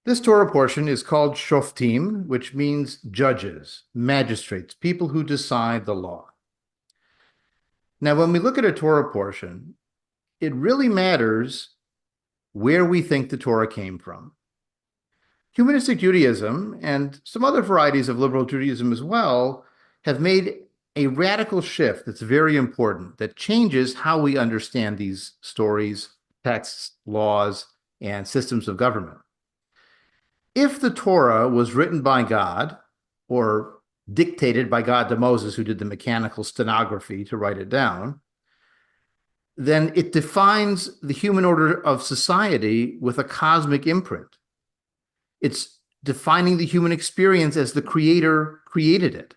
This Torah portion is called Shoftim, which means judges, magistrates, people who decide the law. Now, when we look at a Torah portion, it really matters where we think the Torah came from. Humanistic Judaism and some other varieties of liberal Judaism as well have made a radical shift that's very important, that changes how we understand these stories, texts, laws, and systems of government. If the Torah was written by God or dictated by God to Moses, who did the mechanical stenography to write it down, then it defines the human order of society with a cosmic imprint. It's defining the human experience as the Creator created it.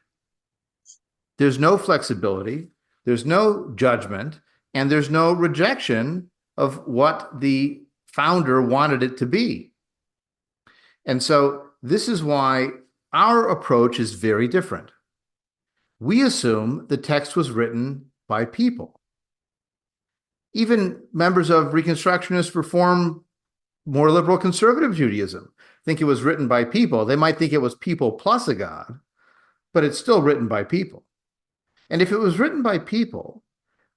There's no flexibility, there's no judgment, and there's no rejection of what the founder wanted it to be. And so this is why our approach is very different. We assume the text was written by people. Even members of Reconstructionist, Reform, more liberal conservative Judaism think it was written by people. They might think it was people plus a God, but it's still written by people. And if it was written by people,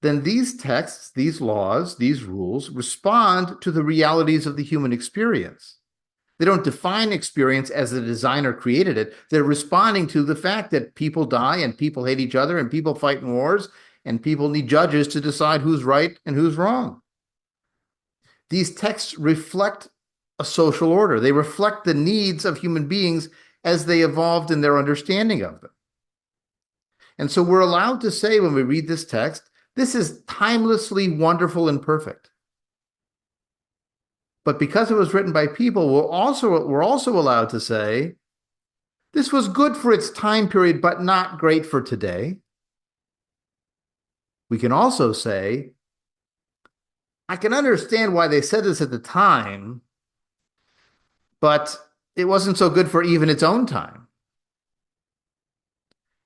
then these texts, these laws, these rules respond to the realities of the human experience. They don't define experience as the designer created it. They're responding to the fact that people die and people hate each other and people fight in wars and people need judges to decide who's right and who's wrong. These texts reflect a social order. They reflect the needs of human beings as they evolved in their understanding of them. And so we're allowed to say when we read this text, this is timelessly wonderful and perfect. But because it was written by people, we're also allowed to say, this was good for its time period, but not great for today. We can also say, I can understand why they said this at the time, but it wasn't so good for even its own time.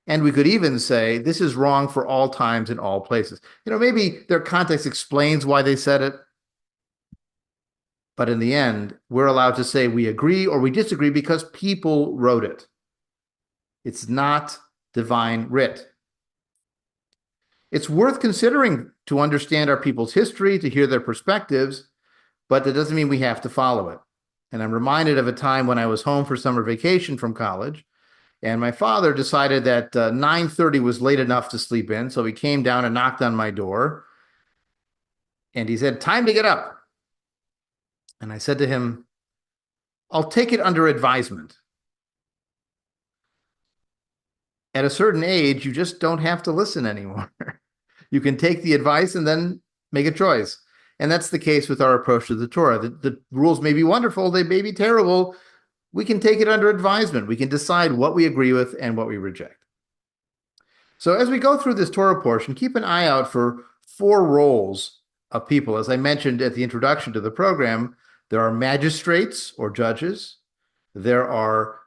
And we could even say, this is wrong for all times and all places. Maybe their context explains why they said it. But in the end, we're allowed to say we agree or we disagree because people wrote it. It's not divine writ. It's worth considering to understand our people's history, to hear their perspectives, but that doesn't mean we have to follow it. And I'm reminded of a time when I was home for summer vacation from college, and my father decided that 9:30 was late enough to sleep in, so he came down and knocked on my door, and he said, "Time to get up." And I said to him, "I'll take it under advisement." At a certain age, you just don't have to listen anymore. You can take the advice and then make a choice. And that's the case with our approach to the Torah. The rules may be wonderful, they may be terrible. We can take it under advisement. We can decide what we agree with and what we reject. So as we go through this Torah portion, keep an eye out for 4 roles of people. As I mentioned at the introduction to the program, there are magistrates or judges. There are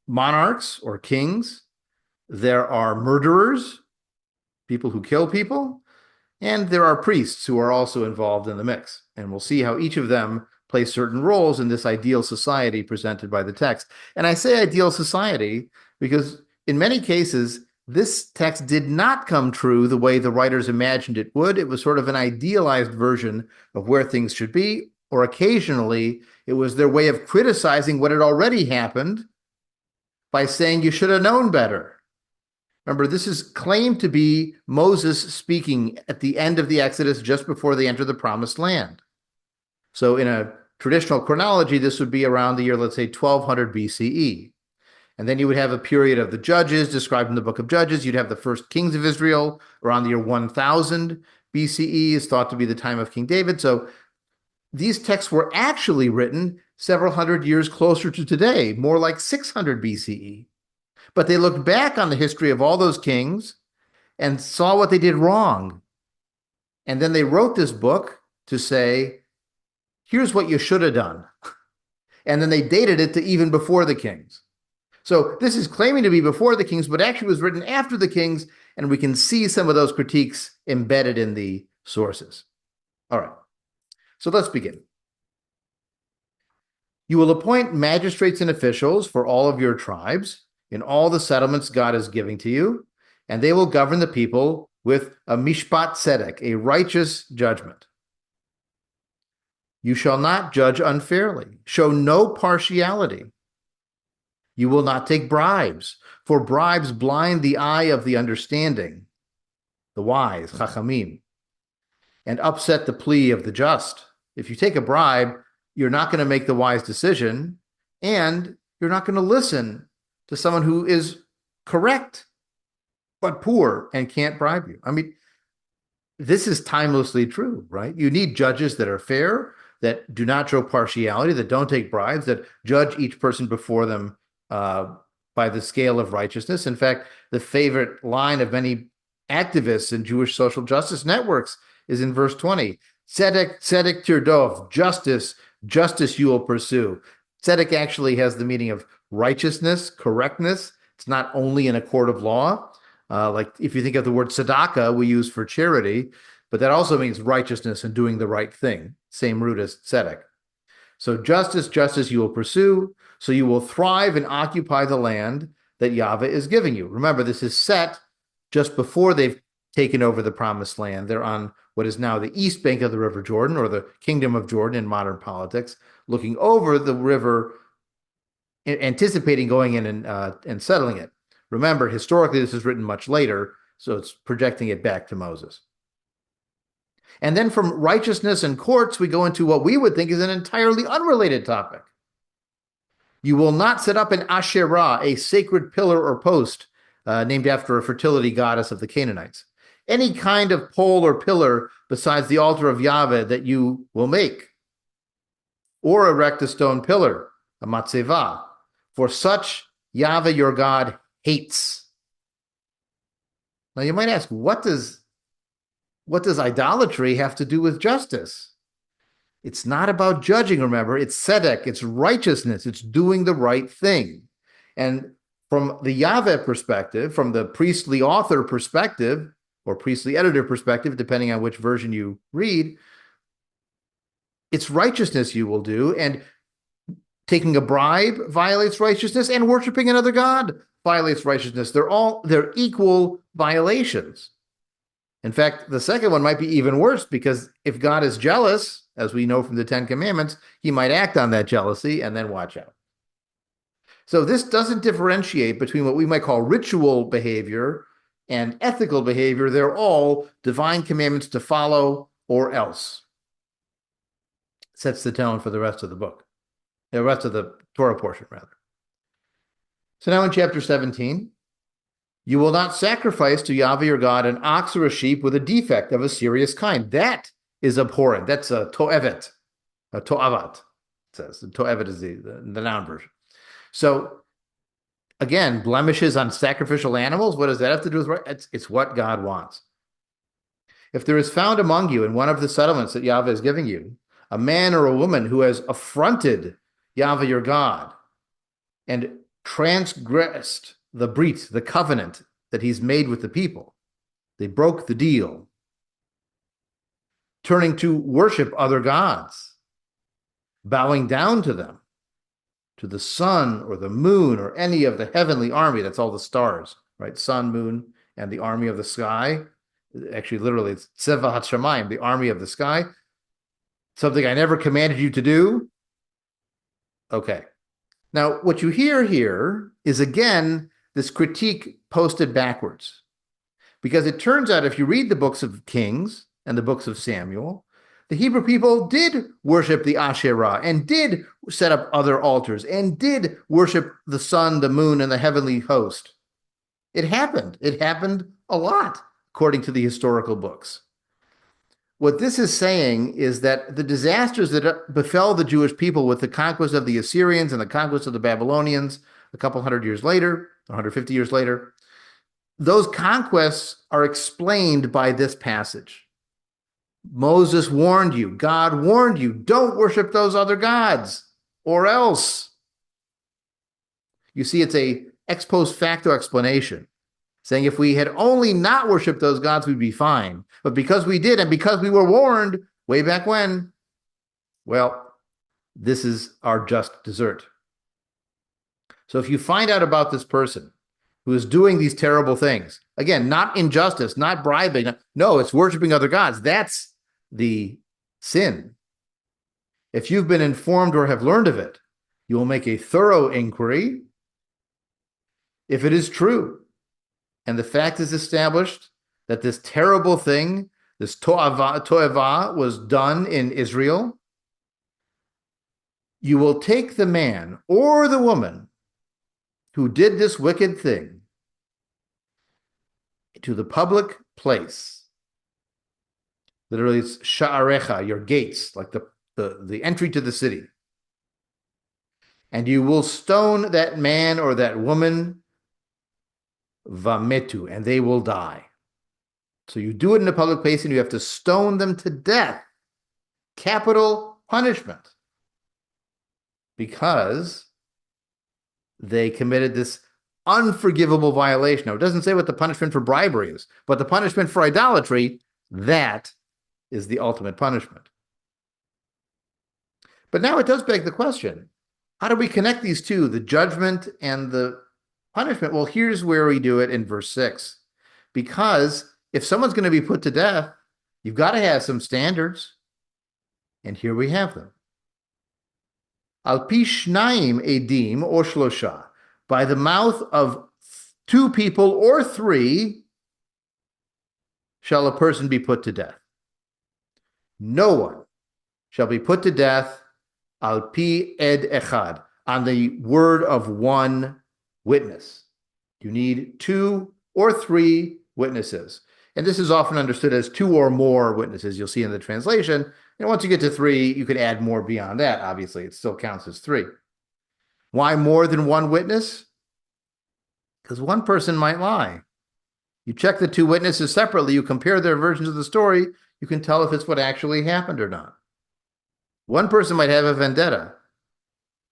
monarchs or kings. There are murderers, people who kill people. And there are priests who are also involved in the mix. And we'll see how each of them play certain roles in this ideal society presented by the text. And I say ideal society because in many cases, this text did not come true the way the writers imagined it would. It was sort of an idealized version of where things should be, or occasionally it was their way of criticizing what had already happened by saying you should have known better. Remember, this is claimed to be Moses speaking at the end of the Exodus just before they enter the Promised Land. So in a traditional chronology, this would be around the year, let's say, 1200 BCE. And then you would have a period of the judges described in the book of Judges. You'd have the first kings of Israel around the year 1000 BCE is thought to be the time of King David. So these texts were actually written several hundred years closer to today, more like 600 BCE. But they looked back on the history of all those kings and saw what they did wrong. And then they wrote this book to say, here's what you should have done. And then they dated it to even before the kings. So this is claiming to be before the kings, but actually was written after the kings, and we can see some of those critiques embedded in the sources. All right, so let's begin. You will appoint magistrates and officials for all of your tribes in all the settlements God is giving to you, and they will govern the people with a mishpat tzedek, a righteous judgment. You shall not judge unfairly. Show no partiality. You will not take bribes, for bribes blind the eye of the understanding, the wise, chachamim, and upset the plea of the just. If you take a bribe, you're not going to make the wise decision, and you're not going to listen to someone who is correct but poor and can't bribe you. I mean, this is timelessly true, right? You need judges that are fair, that do not show partiality, that don't take bribes, that judge each person before them by the scale of righteousness. In fact, the favorite line of many activists in Jewish social justice networks is in verse 20. Tzedek, tzedek tirdov, justice, justice you will pursue. Tzedek actually has the meaning of righteousness, correctness. It's not only in a court of law. Like if you think of the word tzedakah, we use for charity, but that also means righteousness and doing the right thing. Same root as tzedek. So justice, justice you will pursue, so you will thrive and occupy the land that Yahweh is giving you. Remember, this is set just before they've taken over the promised land. They're on what is now the east bank of the River Jordan, or the Kingdom of Jordan in modern politics, looking over the river, anticipating going in and settling it. Remember, historically, this is written much later, so it's projecting it back to Moses. And then from righteousness and courts, we go into what we would think is an entirely unrelated topic. You will not set up an Asherah, a sacred pillar or post, named after a fertility goddess of the Canaanites. Any kind of pole or pillar besides the altar of Yahweh that you will make. Or erect a stone pillar, a matzevah. For such Yahweh your God hates. Now you might ask, what does idolatry have to do with justice? It's not about judging, remember. It's tzedek, it's righteousness, it's doing the right thing. And from the Yahweh perspective, from the priestly author perspective, or priestly editor perspective, depending on which version you read, it's righteousness you will do, and taking a bribe violates righteousness, and worshiping another god violates righteousness. They're equal violations. In fact, the second one might be even worse, because if God is jealous, as we know from the Ten Commandments, he might act on that jealousy and then watch out. So this doesn't differentiate between what we might call ritual behavior and ethical behavior. They're all divine commandments to follow, or else. Sets the tone for the rest of the book, the rest of the Torah portion, rather. So now in chapter 17, you will not sacrifice to Yahweh your God an ox or a sheep with a defect of a serious kind. That is abhorrent. That's a to'evet, a to'avat, it says. The to'evet is the noun version. So again, blemishes on sacrificial animals, what does that have to do with right? It's what God wants. If there is found among you in one of the settlements that Yahweh is giving you, a man or a woman who has affronted Yahweh your God and transgressed the brit, the covenant that he's made with the people, they broke the deal, turning to worship other gods, bowing down to them, to the sun or the moon or any of the heavenly army. That's all the stars, right? Sun, moon, and the army of the sky. Actually, literally, it's Tzevahat Shamayim, the army of the sky. Something I never commanded you to do. Okay. Now, what you hear here is, again, this critique posted backwards. Because it turns out, if you read the books of Kings and the books of Samuel, the Hebrew people did worship the Asherah and did set up other altars and did worship the sun, the moon, and the heavenly host. It happened. It happened a lot, according to the historical books. What this is saying is that the disasters that befell the Jewish people with the conquest of the Assyrians and the conquest of the Babylonians a couple hundred years later, 150 years later, those conquests are explained by this passage. Moses warned you, God warned you, don't worship those other gods, or else. You see, it's a ex post facto explanation, saying if we had only not worshipped those gods, we'd be fine. But because we did, and because we were warned way back when, well, this is our just desert. So if you find out about this person who is doing these terrible things, again, not injustice, not bribing, no, it's worshiping other gods. That's the sin. If you've been informed or have learned of it, you will make a thorough inquiry. If it is true, and the fact is established that this terrible thing, this to'ava, was done in Israel, you will take the man or the woman who did this wicked thing to the public place. Literally, it's sha'arecha, your gates, like the entry to the city. And you will stone that man or that woman, vametu, and they will die. So you do it in a public place and you have to stone them to death. Capital punishment. Because they committed this unforgivable violation. Now, it doesn't say what the punishment for bribery is, but the punishment for idolatry, that is the ultimate punishment. But now it does beg the question, how do we connect these two, the judgment and the punishment? Well, here's where we do it in verse 6. Because if someone's going to be put to death, you've got to have some standards. And here we have them. Al pi shnaim edim or shlosha, by the mouth of 2 people or 3 shall a person be put to death. No one shall be put to death al pi ed echad, on the word of 1 witness. You need 2 or 3 witnesses. And this is often understood as 2 or more witnesses. You'll see in the translation. And once you get to 3, you could add more beyond that. Obviously, it still counts as 3. Why more than 1 witness? Because one person might lie. You check the 2 witnesses separately, you compare their versions of the story, you can tell if it's what actually happened or not. One person might have a vendetta.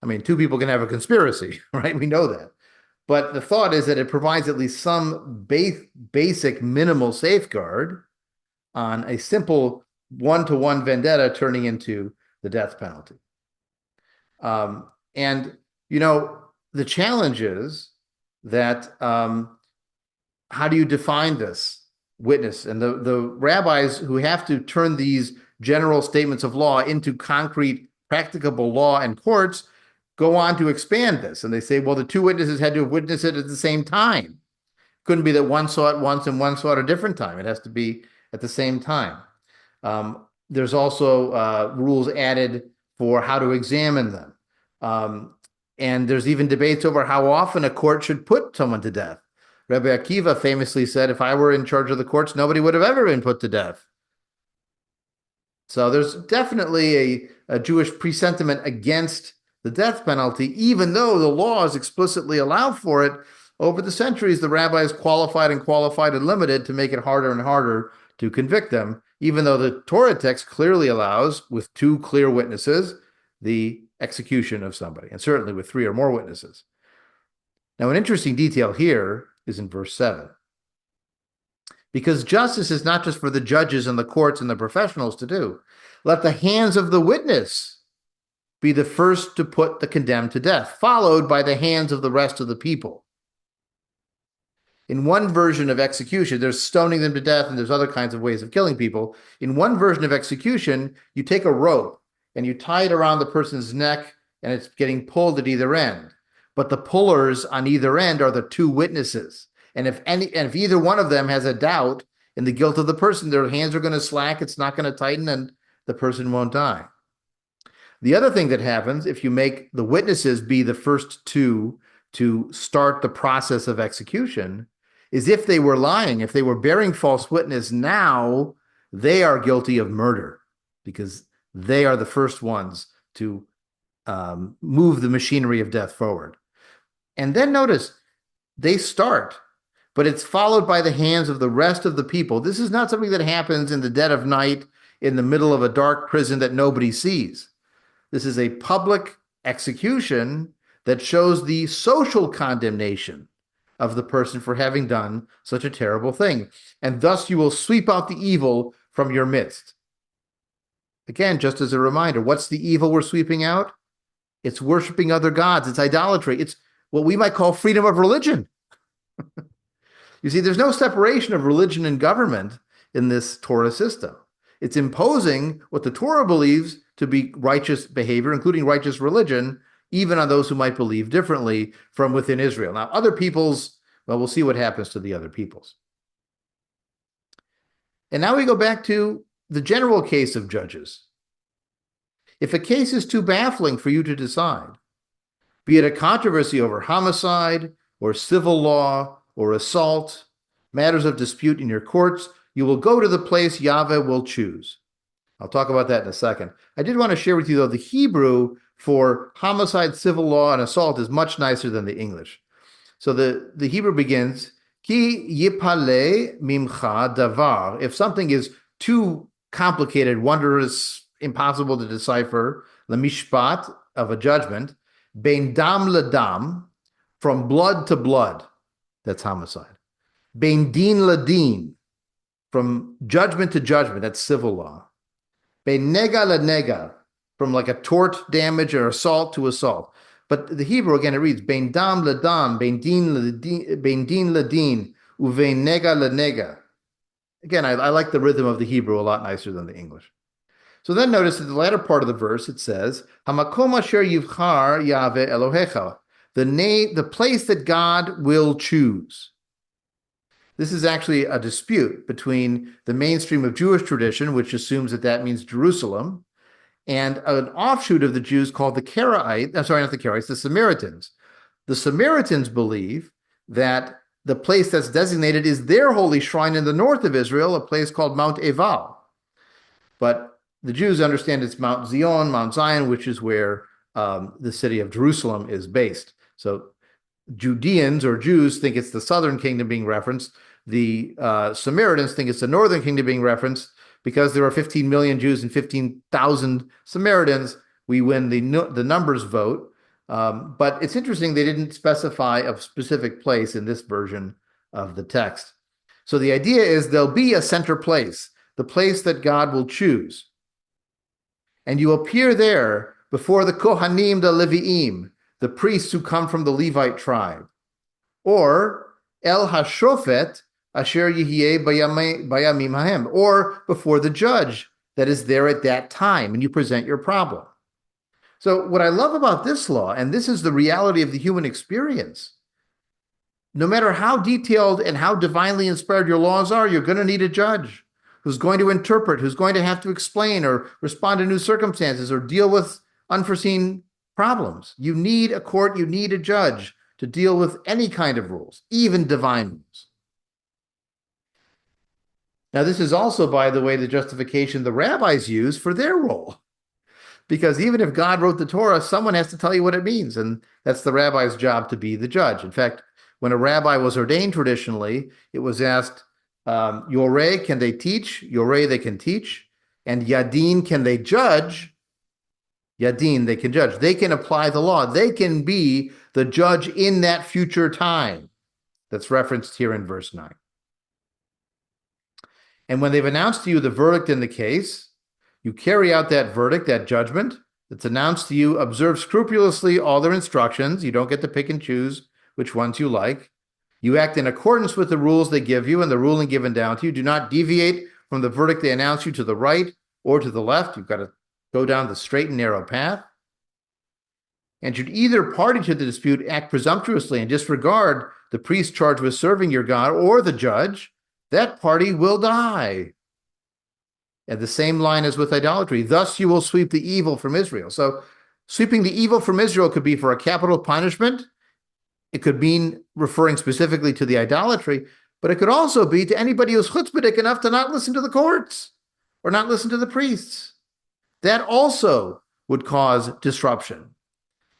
I mean, 2 people can have a conspiracy, right? We know that. But the thought is that it provides at least some basic minimal safeguard on a simple 1-to-1 vendetta turning into the death penalty. And, you know, the challenge is that how do you define this witness? And the rabbis who have to turn these general statements of law into concrete, practicable law and courts go on to expand this. And they say, well, the 2 witnesses had to have witnessed it at the same time. Couldn't be that one saw it once and one saw it a different time. It has to be at the same time. There's also rules added for how to examine them. And there's even debates over how often a court should put someone to death. Rabbi Akiva famously said, if I were in charge of the courts, nobody would have ever been put to death. So there's definitely a Jewish presentiment against the death penalty, even though the laws explicitly allow for it. Over the centuries, the rabbis qualified and limited to make it harder and harder to convict them, even though the Torah text clearly allows, with 2 clear witnesses, the execution of somebody, and certainly with 3 or more witnesses. Now, an interesting detail here is in verse 7. Because justice is not just for the judges and the courts and the professionals to do. Let the hands of the witness be the first to put the condemned to death, followed by the hands of the rest of the people. In one version of execution, there's stoning them to death, and there's other kinds of ways of killing people. In one version of execution, you take a rope and you tie it around the person's neck, and it's getting pulled at either end. But the pullers on either end are the 2 witnesses. And if either one of them has a doubt in the guilt of the person, their hands are going to slack, it's not going to tighten, and the person won't die. The other thing that happens, if you make the witnesses be the first 2 to start the process of execution, is if they were lying, if they were bearing false witness, now they are guilty of murder because they are the first ones to move the machinery of death forward. And then notice, they start, but it's followed by the hands of the rest of the people. This is not something that happens in the dead of night in the middle of a dark prison that nobody sees. This is a public execution that shows the social condemnation of the person for having done such a terrible thing. And thus you will sweep out the evil from your midst. Again, just as a reminder, what's the evil we're sweeping out? It's worshiping other gods. It's idolatry. It's what we might call freedom of religion. You see, there's no separation of religion and government in this Torah system. It's imposing what the Torah believes to be righteous behavior, including righteous religion, even on those who might believe differently from within Israel. Now, other peoples, well, we'll see what happens to the other peoples. And now we go back to the general case of judges. If a case is too baffling for you to decide, be it a controversy over homicide or civil law or assault, matters of dispute in your courts, you will go to the place Yahweh will choose. I'll talk about that in a second. I did want to share with you, though, the Hebrew for homicide, civil law, and assault is much nicer than the English. So the Hebrew begins, Ki yipale mimcha davar. If something is too complicated, wondrous, impossible to decipher, lemishpat, of a judgment, bein dam ledam, from blood to blood, that's homicide. Bein din ledin, from judgment to judgment, that's civil law. Bein nega lenega, from like a tort damage or assault to assault. But the Hebrew, again, it reads, bein dam ledam, bein din ledin, uvein nega lenega. Again, I like the rhythm of the Hebrew a lot nicer than the English. So then notice in the latter part of the verse, it says, Hamakom asher yivchar Yahweh Elohecha, the place that God will choose. This is actually a dispute between the mainstream of Jewish tradition, which assumes that that means Jerusalem, and an offshoot of the Jews called the the Samaritans. The Samaritans believe that the place that's designated is their holy shrine in the north of Israel, a place called Mount Eval. But the Jews understand it's Mount Zion, which is where the city of Jerusalem is based. So Judeans or Jews think it's the southern kingdom being referenced. The Samaritans think it's the northern kingdom being referenced. Because there are 15 million Jews and 15,000 Samaritans, we win the numbers vote. But it's interesting they didn't specify a specific place in this version of the text. So the idea is there'll be a center place, the place that God will choose. And you appear there before the Kohanim, the Leviim, the priests who come from the Levite tribe. Or El HaShofet, Asher Yihye Bayamim Hahem, or before the judge that is there at that time, and you present your problem. So what I love about this law, and this is the reality of the human experience, no matter how detailed and how divinely inspired your laws are, you're going to need a judge who's going to interpret, who's going to have to explain or respond to new circumstances or deal with unforeseen problems. You need a court, you need a judge to deal with any kind of rules, even divine rules. Now, this is also, by the way, the justification the rabbis use for their role. Because even if God wrote the Torah, someone has to tell you what it means, and that's the rabbi's job to be the judge. In fact, when a rabbi was ordained traditionally, it was asked, Yoreh, can they teach? Yoreh, they can teach. And Yadin, can they judge? Yadin, they can judge. They can apply the law. They can be the judge in that future time. That's referenced here in verse 9. And when they've announced to you the verdict in the case, you carry out that verdict, that judgment that's announced to you, observe scrupulously all their instructions. You don't get to pick and choose which ones you like. You act in accordance with the rules they give you and the ruling given down to you. Do not deviate from the verdict they announce you to the right or to the left. You've got to go down the straight and narrow path. And should either party to the dispute act presumptuously and disregard the priest charged with serving your God or the judge, that party will die. And the same line as with idolatry. Thus you will sweep the evil from Israel. So sweeping the evil from Israel could be for a capital punishment. It could mean referring specifically to the idolatry, but it could also be to anybody who's chutzpahdik enough to not listen to the courts or not listen to the priests. That also would cause disruption.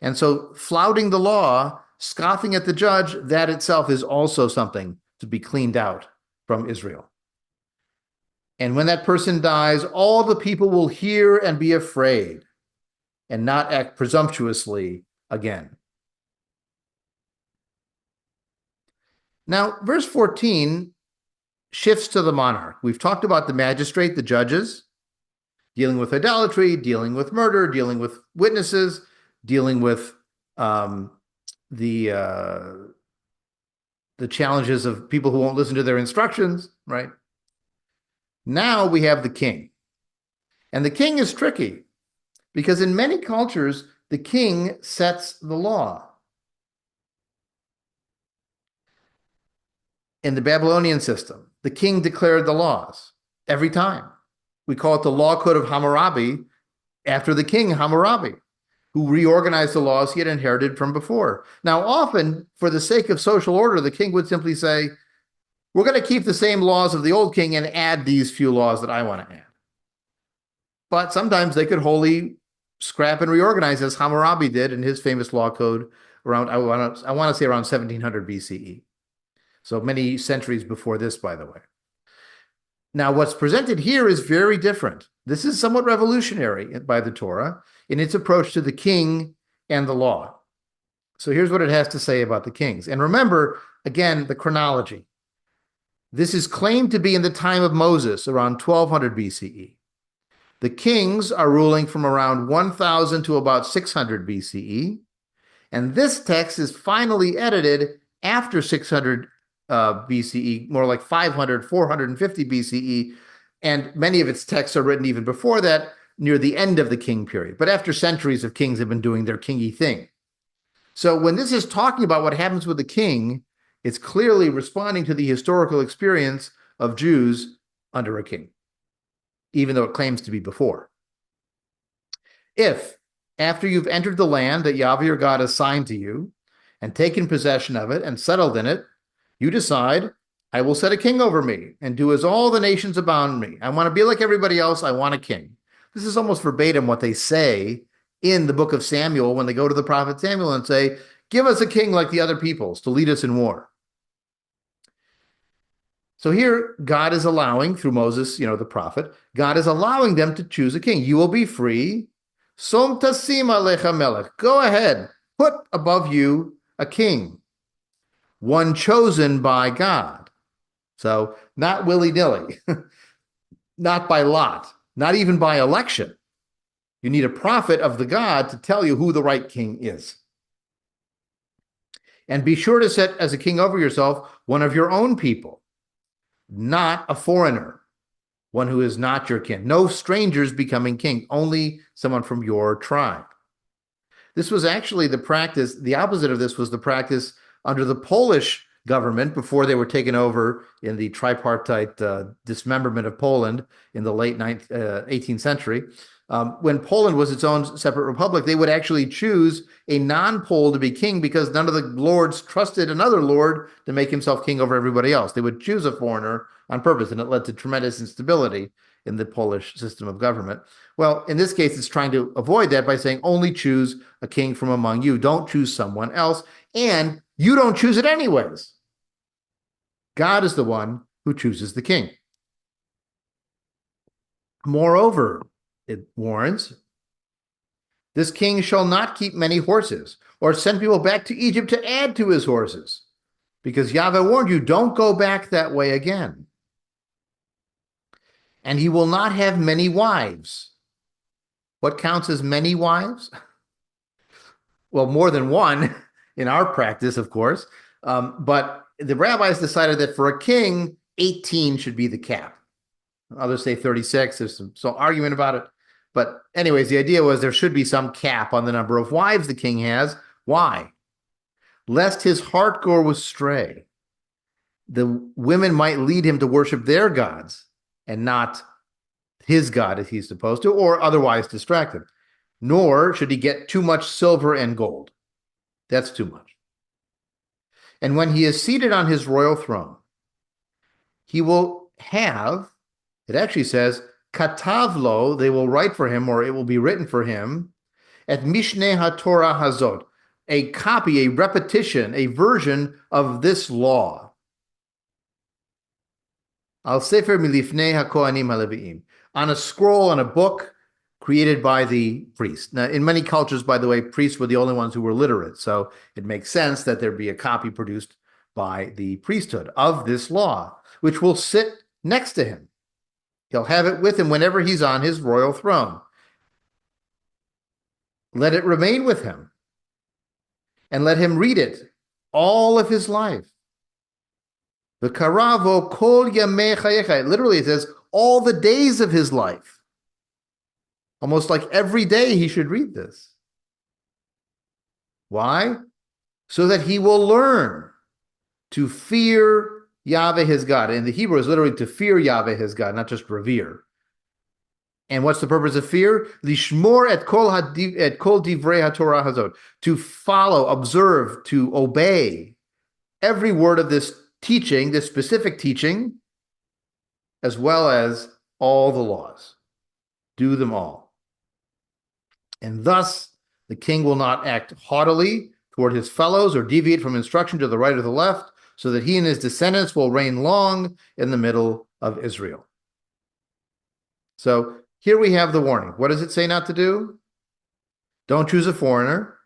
And so flouting the law, scoffing at the judge, that itself is also something to be cleaned out from Israel. And when that person dies, all the people will hear and be afraid and not act presumptuously again. Now, verse 14 shifts to the monarch. We've talked about the magistrate, the judges. dealing with idolatry, dealing with murder, dealing with witnesses, dealing with the challenges of people who won't listen to their instructions, right? Now we have the king. And the king is tricky because in many cultures, the king sets the law. In the Babylonian system, the king declared the laws every time. We call it the law code of Hammurabi after the king Hammurabi, who reorganized the laws he had inherited from before. Now, often, for the sake of social order, the king would simply say, we're going to keep the same laws of the old king and add these few laws that I want to add. But sometimes they could wholly scrap and reorganize, as Hammurabi did in his famous law code around, I want to say around 1700 BCE. So many centuries before this, by the way. Now, what's presented here is very different. This is somewhat revolutionary by the Torah in its approach to the king and the law. So here's what it has to say about the kings. And remember, again, the chronology. This is claimed to be in the time of Moses, around 1200 BCE. The kings are ruling from around 1000 to about 600 BCE. And this text is finally edited after 600 BCE, more like 500, 450 BCE. And many of its texts are written even before that, near the end of the king period. But after centuries of kings have been doing their kingy thing. So when this is talking about what happens with the king, it's clearly responding to the historical experience of Jews under a king, even though it claims to be before. If, after you've entered the land that Yahweh your God assigned to you, and taken possession of it and settled in it, you decide, I will set a king over me, and do as all the nations abound me. I want to be like everybody else. I want a king. This is almost verbatim what they say in the book of Samuel when they go to the prophet Samuel and say, give us a king like the other peoples to lead us in war. So here, God is allowing, through Moses, the prophet, God is allowing them to choose a king. You will be free. Som tasim alecha melech. Go ahead, put above you a king, one chosen by God. So not willy-nilly, not by lot, not even by election. You need a prophet of the God to tell you who the right king is. And be sure to set as a king over yourself one of your own people, not a foreigner, one who is not your kin. No strangers becoming king, only someone from your tribe. This was actually the practice, the opposite of this was the practice under the Polish government before they were taken over in the tripartite dismemberment of Poland in the late 18th century. When Poland was its own separate republic, they would actually choose a non-Pole to be king because none of the lords trusted another lord to make himself king over everybody else. They would choose a foreigner on purpose, and it led to tremendous instability in the Polish system of government. Well, in this case, it's trying to avoid that by saying only choose a king from among you. Don't choose someone else, and you don't choose it anyways. God is the one who chooses the king. Moreover, it warns, this king shall not keep many horses or send people back to Egypt to add to his horses, because Yahweh warned you, don't go back that way again. And he will not have many wives. What counts as many wives? Well, more than one in our practice, of course. But the rabbis decided that for a king, 18 should be the cap. Others say 36. There's some argument about it. But anyways, the idea was there should be some cap on the number of wives the king has. Why? Lest his heart go astray. The women might lead him to worship their gods and not his God if he's supposed to, or otherwise distract him. Nor should he get too much silver and gold. That's too much. And when he is seated on his royal throne, he will have, it actually says, katavlo, they will write for him, or it will be written for him, at Mishneh HaTorah Hazot, a copy, a repetition, a version of this law. Al Sefer Milifnei HaKohanim HaLeviim, on a scroll, on a book created by the priest. Now, in many cultures, by the way, priests were the only ones who were literate, so it makes sense that there be a copy produced by the priesthood of this law, which will sit next to him He'll have it with him whenever he's on his royal throne. Let it remain with him, and let him read it all of his life. V'karavo kol yamei chayecha. Literally, it says all the days of his life. Almost like every day he should read this. Why? So that he will learn to fear Yahweh his God. And the Hebrew is literally to fear Yahweh his God, not just revere. And what's the purpose of fear? Lishmor et kol divrei haTorah hazot. To follow, observe, to obey every word of this teaching, this specific teaching, as well as all the laws. Do them all. And thus, the king will not act haughtily toward his fellows or deviate from instruction to the right or the left, so that he and his descendants will reign long in the middle of Israel. So here we have the warning. What does it say not to do? Don't choose a foreigner.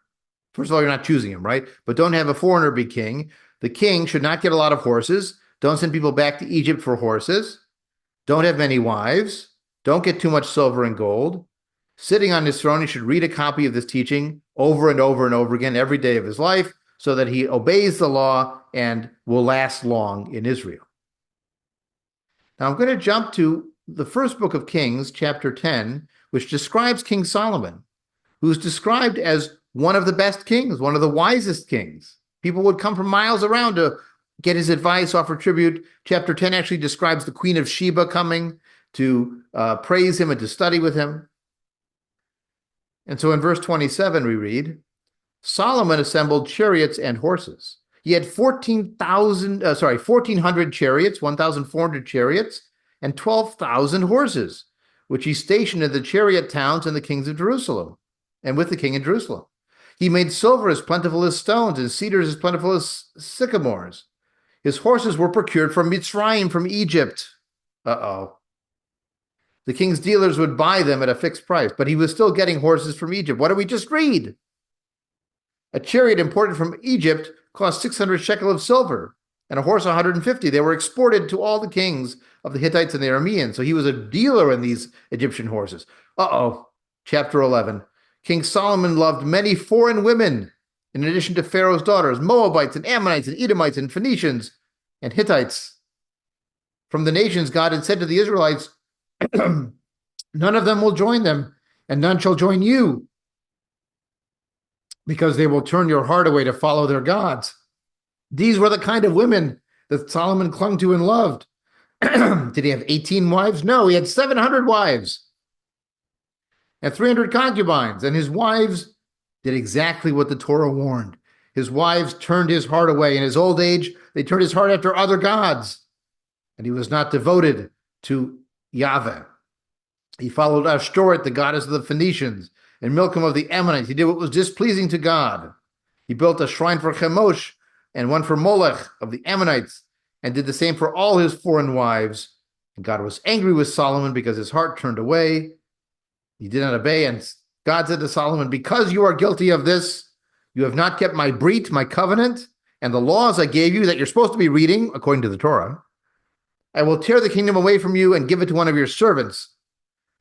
First of all, you're not choosing him, right? But don't have a foreigner be king. The king should not get a lot of horses. Don't send people back to Egypt for horses. Don't have many wives. Don't get too much silver and gold. Sitting on his throne, he should read a copy of this teaching over and over and over again every day of his life so that he obeys the law and will last long in Israel. Now I'm going to jump to the first book of Kings, chapter 10, which describes King Solomon, who's described as one of the best kings, one of the wisest kings. People would come from miles around to get his advice, offer tribute. Chapter 10 actually describes the Queen of Sheba coming to praise him and to study with him. And so in verse 27, we read, Solomon assembled chariots and horses. He had 1,400 chariots, 1,400 chariots, and 12,000 horses, which he stationed in the chariot towns and the kings of Jerusalem, and with the king in Jerusalem. He made silver as plentiful as stones, and cedars as plentiful as sycamores. His horses were procured from Mitzrayim, from Egypt. The king's dealers would buy them at a fixed price, but he was still getting horses from Egypt. What did we just read? A chariot imported from Egypt cost 600 shekel of silver, and a horse 150. They were exported to all the kings of the Hittites and the Arameans. So he was a dealer in these Egyptian horses. Chapter 11. King Solomon loved many foreign women, in addition to Pharaoh's daughters, Moabites and Ammonites and Edomites and Phoenicians and Hittites. From the nations, God had said to the Israelites, none of them will join them, and none shall join you, because they will turn your heart away to follow their gods. These were the kind of women that Solomon clung to and loved. Did he have 18 wives? No, he had 700 wives and 300 concubines, and his wives did exactly what the Torah warned. His wives turned his heart away. In his old age, they turned his heart after other gods, and he was not devoted to Yahweh. He followed Ashtoreth, the goddess of the Phoenicians, and Milcom of the Ammonites. He did what was displeasing to God. He built a shrine for Chemosh and one for Molech of the Ammonites, and did the same for all his foreign wives. And God was angry with Solomon because his heart turned away. He did not obey, and God said to Solomon, because you are guilty of this, you have not kept my brit, my covenant, and the laws I gave you that you're supposed to be reading, according to the Torah, I will tear the kingdom away from you and give it to one of your servants.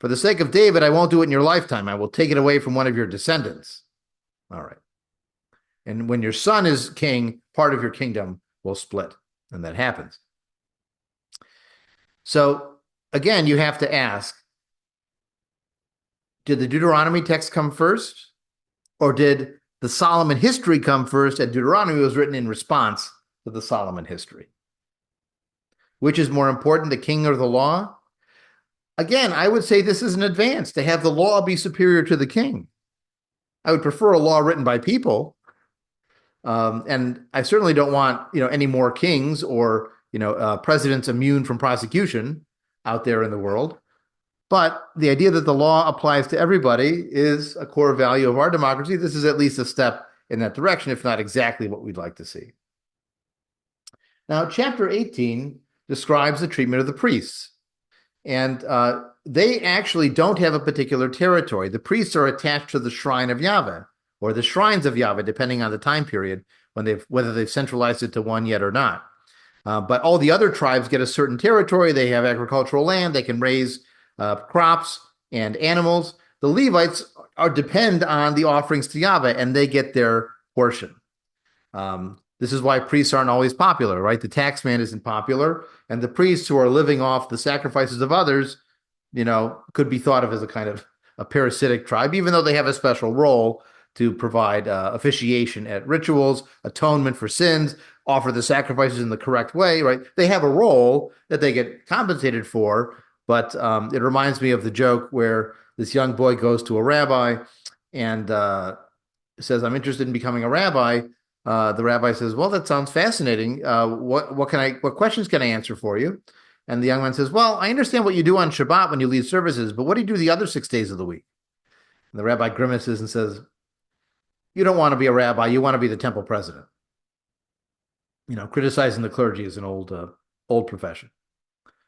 For the sake of David, I won't do it in your lifetime. I will take it away from one of your descendants. All right. And when your son is king, part of your kingdom will split. And that happens. So, again, you have to ask, did the Deuteronomy text come first? Or did the Solomon history come first, and Deuteronomy was written in response to the Solomon history? Which is more important, the king or the law? Again, I would say this is an advance, to have the law be superior to the king. I would prefer a law written by people. And I certainly don't want, any more kings or, presidents immune from prosecution out there in the world. But the idea that the law applies to everybody is a core value of our democracy. This is at least a step in that direction, if not exactly what we'd like to see. Now, chapter 18 describes the treatment of the priests. And they actually don't have a particular territory. The priests are attached to the shrine of Yahweh, or the shrines of Yahweh, depending on the time period, whether they've centralized it to one yet or not. But all the other tribes get a certain territory. They have agricultural land. They can raise crops and animals. The Levites depend on the offerings to Yahweh, and they get their portion. This is why priests aren't always popular, right? The tax man isn't popular, and the priests who are living off the sacrifices of others, could be thought of as a kind of a parasitic tribe, even though they have a special role to provide officiation at rituals, atonement for sins, offer the sacrifices in the correct way, right? They have a role that they get compensated for, but it reminds me of the joke where this young boy goes to a rabbi and says, "I'm interested in becoming a rabbi." The rabbi says, "Well, that sounds fascinating. What questions can I answer for you?" And the young man says, "Well, I understand what you do on Shabbat when you lead services, but what do you do the other 6 days of the week?" And the rabbi grimaces and says, "You don't want to be a rabbi. You want to be the temple president." Criticizing the clergy is an old profession.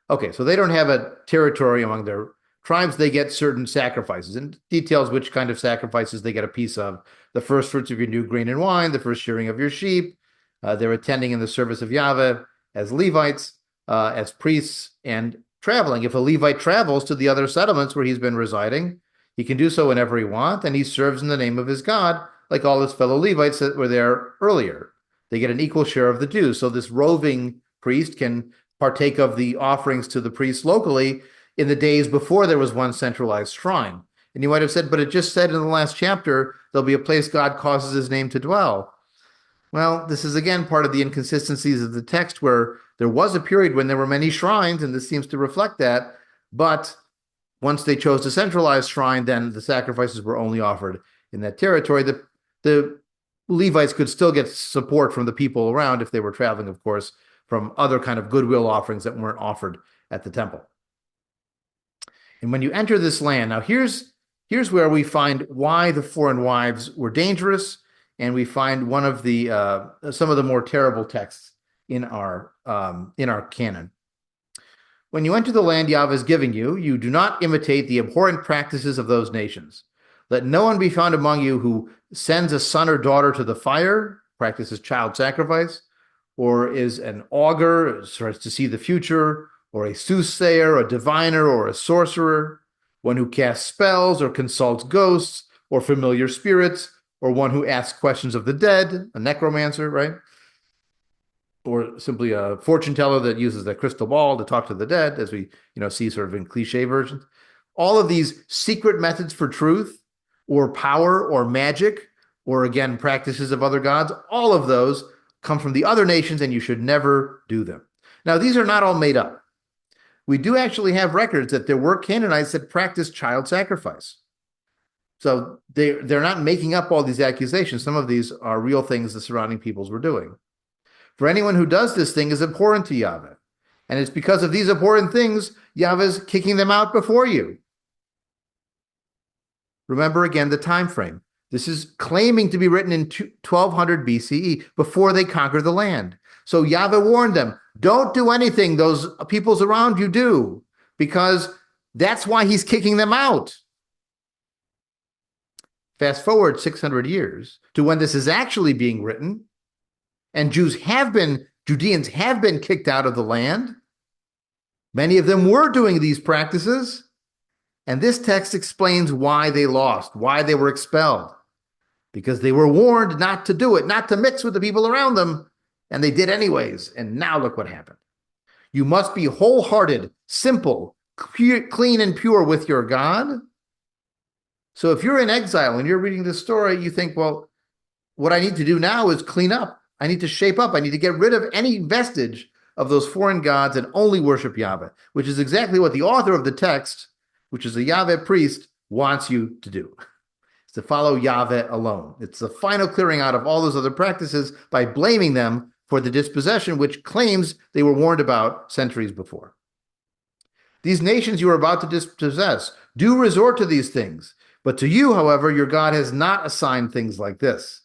Okay, so they don't have a territory among their tribes. They get certain sacrifices, and details which kind of sacrifices they get a piece of. The first fruits of your new grain and wine, the first shearing of your sheep. They're attending in the service of Yahweh as Levites, as priests, and traveling. If a Levite travels to the other settlements where he's been residing, he can do so whenever he wants, and he serves in the name of his God, like all his fellow Levites that were there earlier. They get an equal share of the dues. So this roving priest can partake of the offerings to the priests locally in the days before there was one centralized shrine. And you might have said, but it just said in the last chapter, there'll be a place God causes his name to dwell. Well, this is again part of the inconsistencies of the text, where there was a period when there were many shrines, and this seems to reflect that. But once they chose a centralized shrine, then the sacrifices were only offered in that territory. The Levites could still get support from the people around if they were traveling, of course, from other kind of goodwill offerings that weren't offered at the temple. And when you enter this land, now here's where we find why the foreign wives were dangerous, and we find one of the some of the more terrible texts in our canon. When you enter the land Yahweh is giving you, you do not imitate the abhorrent practices of those nations. Let no one be found among you who sends a son or daughter to the fire, practices child sacrifice, or is an augur, starts to see the future, or a soothsayer, a diviner, or a sorcerer, one who casts spells or consults ghosts or familiar spirits, or one who asks questions of the dead, a necromancer, right? Or simply a fortune teller that uses a crystal ball to talk to the dead, as we see sort of in cliche versions. All of these secret methods for truth, or power, or magic, or again, practices of other gods, all of those come from the other nations, and you should never do them. Now, these are not all made up. We do actually have records that there were Canaanites that practiced child sacrifice. So they're not making up all these accusations. Some of these are real things the surrounding peoples were doing. For anyone who does this thing is abhorrent to Yahweh. And it's because of these abhorrent things, Yahweh's kicking them out before you. Remember again the time frame. This is claiming to be written in 1200 BCE, before they conquered the land. So Yahweh warned them, don't do anything those peoples around you do, because that's why he's kicking them out. Fast forward 600 years to when this is actually being written, and Judeans have been kicked out of the land. Many of them were doing these practices, and this text explains why they lost, why they were expelled. Because they were warned not to do it, not to mix with the people around them, and they did anyways. And now look what happened. You must be wholehearted, simple, clean, and pure with your God. So if you're in exile and you're reading this story, you think, well, what I need to do now is clean up. I need to shape up. I need to get rid of any vestige of those foreign gods and only worship Yahweh, which is exactly what the author of the text, which is a Yahweh priest, wants you to do. To follow Yahweh alone. It's the final clearing out of all those other practices by blaming them for the dispossession, which claims they were warned about centuries before. These nations you are about to dispossess do resort to these things, but to you, however, your God has not assigned things like this.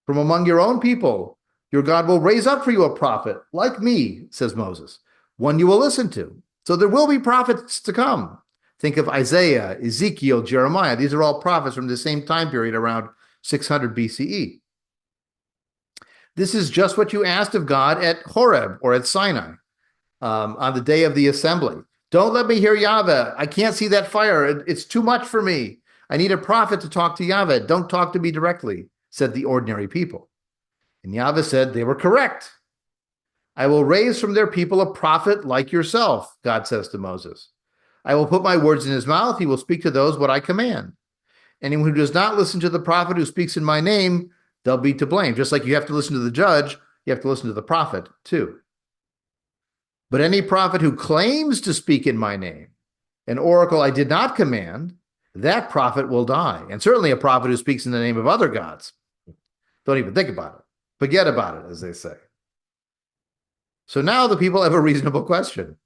From among your own people, your God will raise up for you a prophet like me, says Moses, one you will listen to. So there will be prophets to come. Think of Isaiah, Ezekiel, Jeremiah. These are all prophets from the same time period, around 600 BCE. This is just what you asked of God at Horeb or at Sinai on the day of the assembly. Don't let me hear Yahweh. I can't see that fire. It's too much for me. I need a prophet to talk to Yahweh. Don't talk to me directly, said the ordinary people. And Yahweh said they were correct. I will raise from their people a prophet like yourself, God says to Moses. I will put my words in his mouth. He will speak to those what I command. Anyone who does not listen to the prophet who speaks in my name, they'll be to blame. Just like you have to listen to the judge, you have to listen to the prophet too. But any prophet who claims to speak in my name, an oracle I did not command, that prophet will die. And certainly a prophet who speaks in the name of other gods. Don't even think about it. Forget about it, as they say. So now the people have a reasonable question.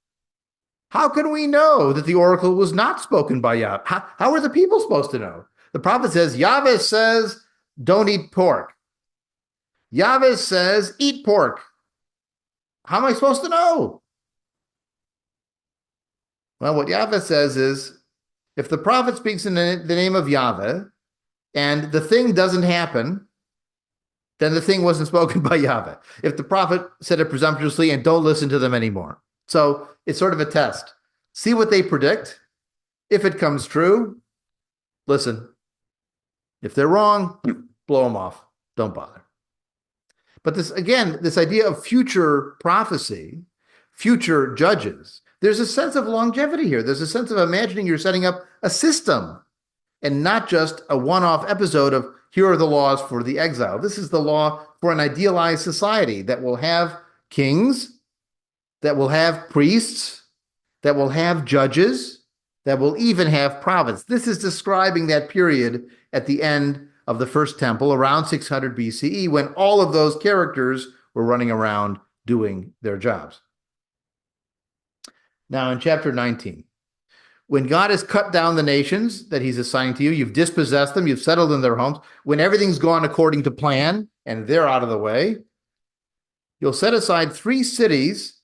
How can we know that the oracle was not spoken by Yahweh? How are the people supposed to know? The prophet says, Yahweh says, don't eat pork. Yahweh says, eat pork. How am I supposed to know? Well, what Yahweh says is, if the prophet speaks in the name of Yahweh and the thing doesn't happen, then the thing wasn't spoken by Yahweh. If the prophet said it presumptuously, and don't listen to them anymore. So it's sort of a test. See what they predict. If it comes true, listen. If they're wrong, blow them off. Don't bother. But this, again, this idea of future prophecy, future judges, there's a sense of longevity here. There's a sense of imagining you're setting up a system and not just a one-off episode of here are the laws for the exile. This is the law for an idealized society that will have kings, that will have priests, that will have judges, that will even have prophets. This is describing that period at the end of the first temple around 600 BCE when all of those characters were running around doing their jobs. Now in chapter 19, when God has cut down the nations that he's assigning to you, you've dispossessed them, you've settled in their homes, when everything's gone according to plan and they're out of the way, you'll set aside 3 cities,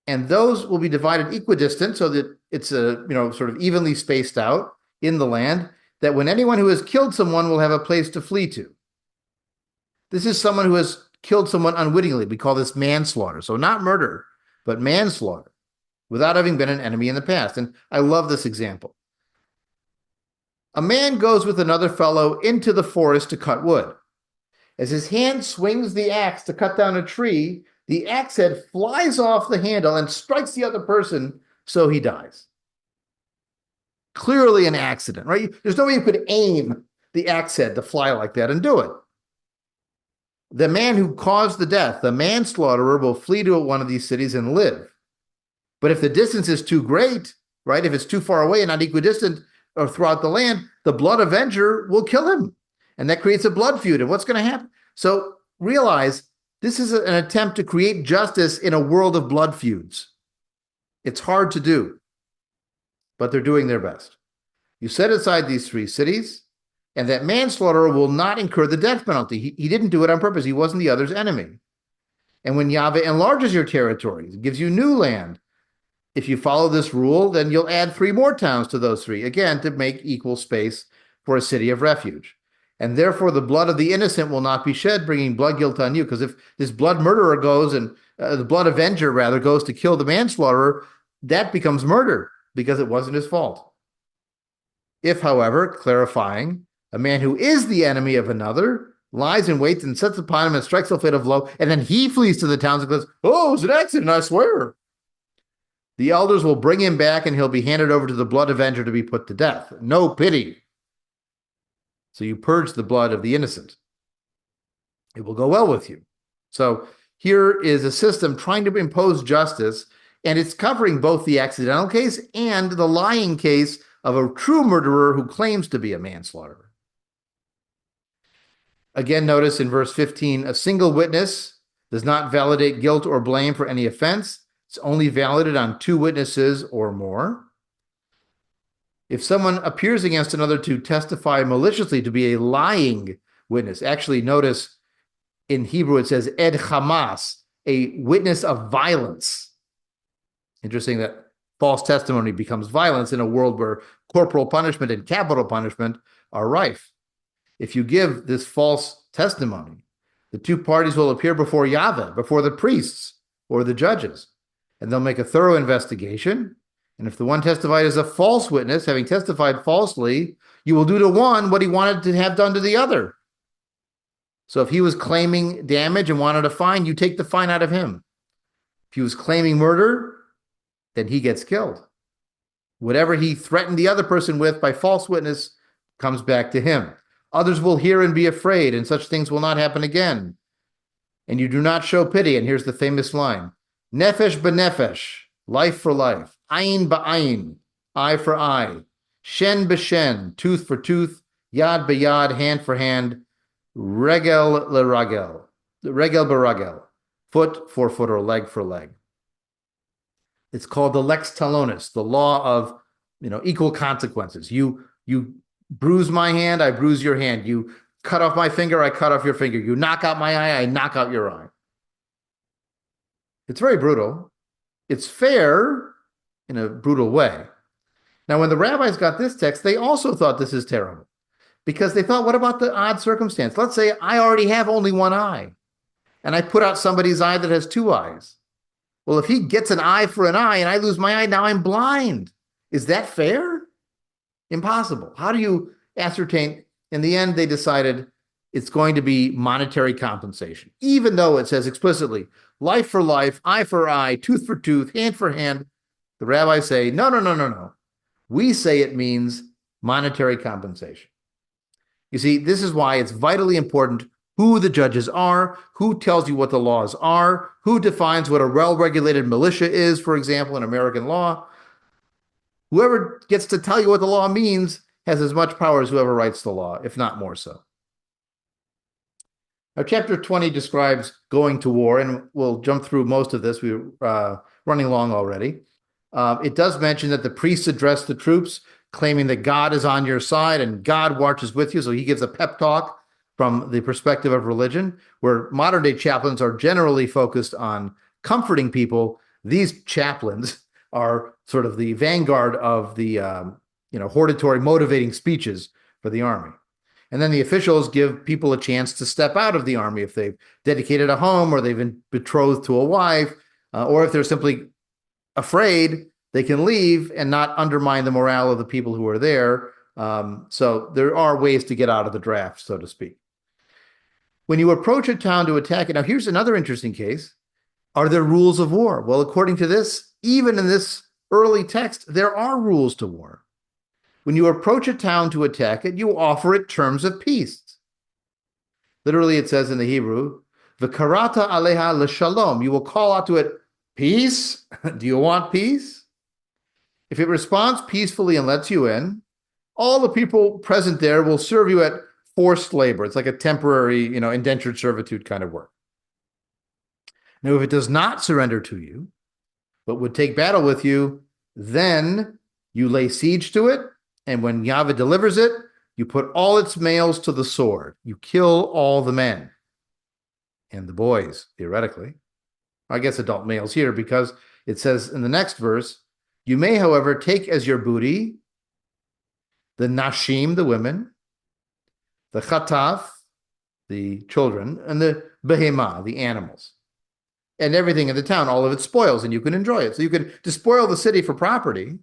and those will be divided equidistant so that it's sort of evenly spaced out in the land, that when anyone who has killed someone will have a place to flee to. This is someone who has killed someone unwittingly. We call this manslaughter. So not murder, but manslaughter, without having been an enemy in the past. And I love this example. A man goes with another fellow into the forest to cut wood. As his hand swings the axe to cut down a tree, the axe head flies off the handle and strikes the other person, so he dies. Clearly an accident, right? There's no way you could aim the axe head to fly like that and do it. The man who caused the death, the manslaughterer, will flee to one of these cities and live. But if the distance is too great, right, if it's too far away and not equidistant or throughout the land, the blood avenger will kill him. And that creates a blood feud. And what's going to happen? So realize this is an attempt to create justice in a world of blood feuds. It's hard to do, but they're doing their best. You set aside these 3 cities, and that manslaughterer will not incur the death penalty. He didn't do it on purpose. He wasn't the other's enemy. And when Yahweh enlarges your territories, gives you new land, if you follow this rule, then you'll add 3 more towns to those 3, again, to make equal space for a city of refuge. And therefore, the blood of the innocent will not be shed, bringing blood guilt on you. Because if this blood murderer goes and the blood avenger, rather, goes to kill the manslaughterer, that becomes murder because it wasn't his fault. If, however, clarifying, a man who is the enemy of another lies in wait and sets upon him and strikes a fatal blow, and then he flees to the towns and goes, "Oh, it was an accident, I swear." The elders will bring him back and he'll be handed over to the blood avenger to be put to death. No pity. So you purge the blood of the innocent. It will go well with you. So here is a system trying to impose justice, and it's covering both the accidental case and the lying case of a true murderer who claims to be a manslaughterer. Again, notice in verse 15, a single witness does not validate guilt or blame for any offense. It's only valid on 2 witnesses or more. If someone appears against another to testify maliciously, to be a lying witness, actually notice in Hebrew it says ed Hamas, a witness of violence. Interesting that false testimony becomes violence in a world where corporal punishment and capital punishment are rife. If you give this false testimony, The two parties will appear before Yahweh, before the priests or the judges, and they'll make a thorough investigation. And if the one testified is a false witness, having testified falsely, you will do to one what he wanted to have done to the other. So if he was claiming damage and wanted a fine, you take the fine out of him. If he was claiming murder, then he gets killed. Whatever he threatened the other person with by false witness comes back to him. Others will hear and be afraid, and such things will not happen again. And you do not show pity. And here's the famous line: Nefesh b'nefesh, life for life. Ayin ba'ayin, eye for eye. Shen b'shen, tooth for tooth. Yad b'yad, hand for hand. Regel l'ragel, regel b'ragel, foot for foot or leg for leg. It's called the lex talionis, the law of equal consequences. You bruise my hand, I bruise your hand. You cut off my finger, I cut off your finger. You knock out my eye, I knock out your eye. It's very brutal. It's fair in a brutal way. Now, when the rabbis got this text, they also thought this is terrible, because they thought, what about the odd circumstance? Let's say I already have only one eye, and I put out somebody's eye that has two eyes. Well, if he gets an eye for an eye and I lose my eye, now I'm blind. Is that fair? Impossible. How do you ascertain? In the end, they decided it's going to be monetary compensation, even though it says explicitly, life for life, eye for eye, tooth for tooth, hand for hand. The rabbis say, no. We say it means monetary compensation. You see, this is why it's vitally important who the judges are, who tells you what the laws are, who defines what a well-regulated militia is, for example, in American law. Whoever gets to tell you what the law means has as much power as whoever writes the law, if not more so. Now, chapter 20 describes going to war, and we'll jump through most of this. We're running long already. It does mention that the priests address the troops, claiming that God is on your side and God marches with you. So he gives a pep talk from the perspective of religion, where modern-day chaplains are generally focused on comforting people. These chaplains are sort of the vanguard of the hortatory motivating speeches for the army. And then the officials give people a chance to step out of the army if they've dedicated a home, or they've been betrothed to a wife, or if they're simply afraid, they can leave and not undermine the morale of the people who are there. So there are ways to get out of the draft, so to speak. When you approach a town to attack it, now here's another interesting case. Are there rules of war? Well, according to this, even in this early text, there are rules to war. When you approach a town to attack it, you offer it terms of peace. Literally, it says in the Hebrew, V'karata aleha l'shalom. You will call out to it, peace? Do you want peace? If it responds peacefully and lets you in, all the people present there will serve you at forced labor. It's like a temporary, indentured servitude kind of work. Now, if it does not surrender to you, but would take battle with you, then you lay siege to it, and when Yahweh delivers it, you put all its males to the sword. You kill all the men and the boys, theoretically. I guess adult males here, because it says in the next verse, you may, however, take as your booty the nashim, the women, the chataf, the children, and the behemah, the animals, and everything in the town, all of its spoils, and you can enjoy it. So you can despoil the city for property,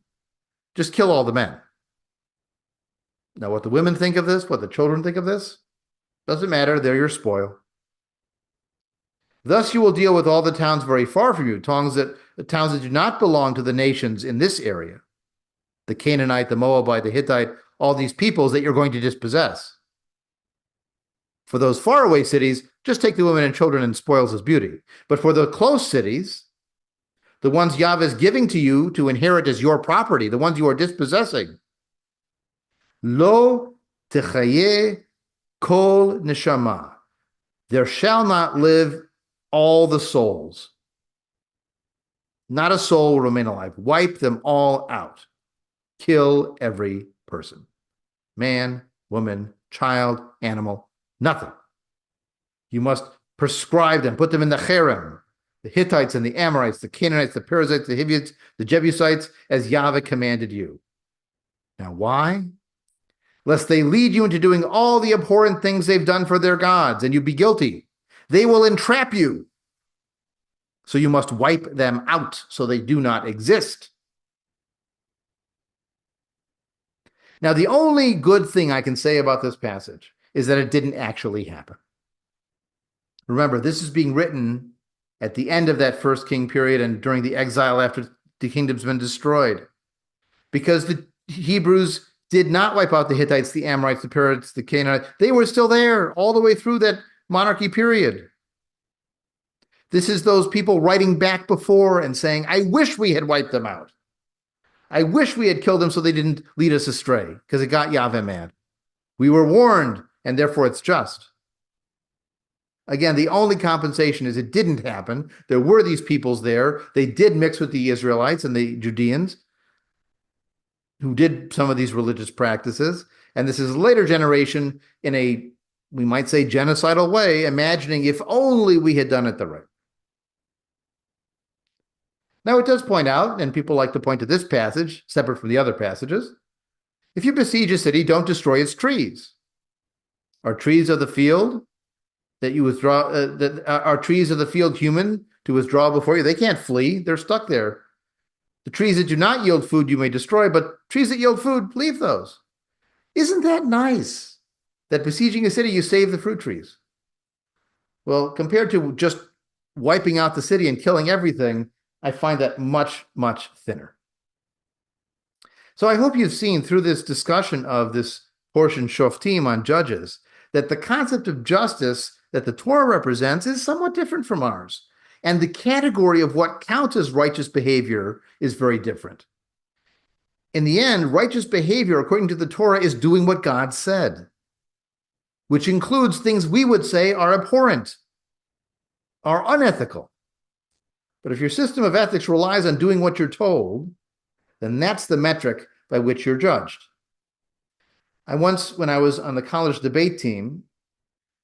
just kill all the men. Now, what the women think of this, what the children think of this, doesn't matter. They're your spoil. Thus you will deal with all the towns very far from you, towns that do not belong to the nations in this area, the Canaanite, the Moabite, the Hittite, all these peoples that you're going to dispossess. For those faraway cities, just take the women and children and spoils as beauty. But for the close cities, the ones Yahweh is giving to you to inherit as your property, the ones you are dispossessing, lo techaye kol neshama, there shall not live all the souls. Not a soul will remain alive. Wipe them all out. Kill every person. Man, woman, child, animal, nothing. You must prescribe them, put them in the cherem, the Hittites and the Amorites, the Canaanites, the Perizzites, the Hivites, the Jebusites, as Yahweh commanded you. Now, why? Lest they lead you into doing all the abhorrent things they've done for their gods, and you be guilty. They will entrap you. So you must wipe them out so they do not exist. Now, the only good thing I can say about this passage is that it didn't actually happen. Remember, this is being written at the end of that first king period and during the exile after the kingdom's been destroyed. Because the Hebrews did not wipe out the Hittites, the Amorites, the Perizzites, the Canaanites. They were still there all the way through that monarchy period. This is those people writing back before and saying, I wish we had wiped them out. I wish we had killed them so they didn't lead us astray, because it got Yahweh mad. We were warned, and therefore it's just. Again, the only compensation is it didn't happen. There were these peoples there. They did mix with the Israelites and the Judeans, who did some of these religious practices. And this is a later generation in a, we might say, genocidal way, imagining if only we had done it the right. Now, it does point out, and people like to point to this passage, separate from the other passages, if you besiege a city, don't destroy its trees. Are trees of the field that you withdraw, are trees of the field human to withdraw before you? They can't flee. They're stuck there. The trees that do not yield food you may destroy, but trees that yield food, leave those. Isn't that nice? That besieging a city, you save the fruit trees. Well, compared to just wiping out the city and killing everything, I find that much, much thinner. So I hope you've seen through this discussion of this portion Shoftim on Judges that the concept of justice that the Torah represents is somewhat different from ours. And the category of what counts as righteous behavior is very different. In the end, righteous behavior, according to the Torah, is doing what God said, which includes things we would say are abhorrent, are unethical. But if your system of ethics relies on doing what you're told, then that's the metric by which you're judged. I once, when I was on the college debate team,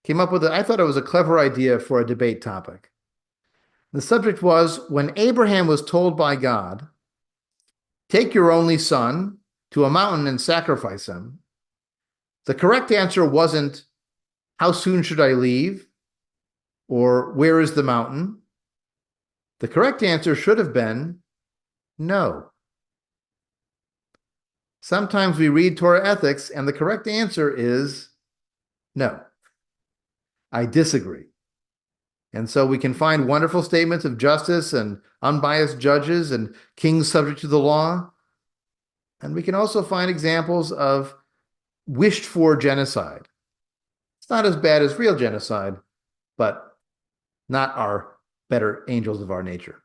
came up with I thought it was a clever idea for a debate topic. The subject was, when Abraham was told by God, take your only son to a mountain and sacrifice him, the correct answer wasn't, how soon should I leave? Or where is the mountain? The correct answer should have been, no. Sometimes we read Torah ethics and the correct answer is no. I disagree. And so we can find wonderful statements of justice and unbiased judges and kings subject to the law. And we can also find examples of wished for genocide. It's not as bad as real genocide, but not our better angels of our nature.